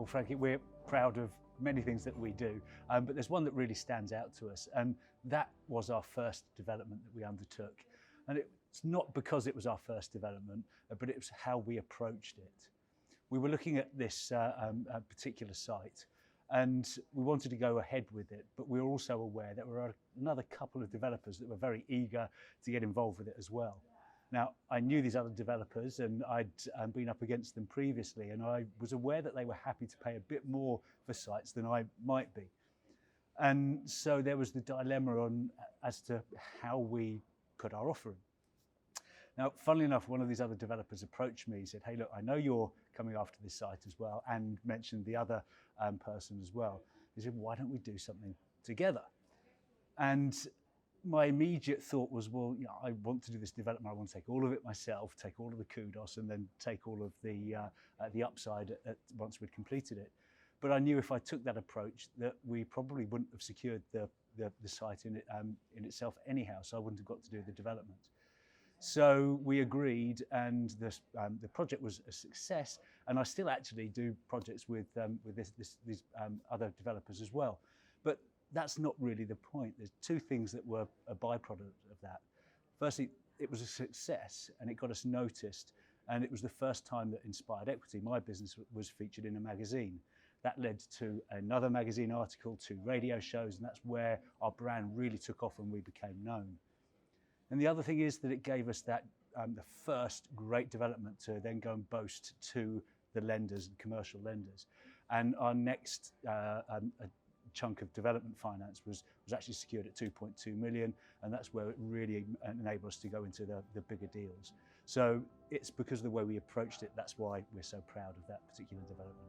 frankly, we're proud of many things that we do, but there's one that really stands out to us, and that was our first development that we undertook. And it's not because it was our first development, but it was how we approached it. We were looking at this particular site, and we wanted to go ahead with it, but we were also aware that there were another couple of developers that were very eager to get involved with it as well. Now, I knew these other developers, and I'd been up against them previously, and I was aware that they were happy to pay a bit more for sites than I might be. And so there was the dilemma as to how we put our offer in. Now, funnily enough, one of these other developers approached me. He said, "Hey, look, I know you're coming after this site as well," and mentioned the other person as well. He said, "Why don't we do something together?" And my immediate thought was, well, you know, I want to do this development. I want to take all of it myself, take all of the kudos, and then take all of the upside once we'd completed it. But I knew if I took that approach that we probably wouldn't have secured the site in itself anyhow, so I wouldn't have got to do the development. So we agreed, and the project was a success. And I still actually do projects with these other developers as well. But that's not really the point. There's two things that were a byproduct of that. Firstly, it was a success, and it got us noticed. And it was the first time that Inspired Equity, my business, was featured in a magazine. That led to another magazine article, to radio shows, and that's where our brand really took off and we became known. And the other thing is that it gave us that the first great development to then go and boast to the lenders and commercial lenders. And our next chunk of development finance was actually secured at 2.2 million, and that's where it really enabled us to go into the bigger deals. So it's because of the way we approached it, that's why we're so proud of that particular development.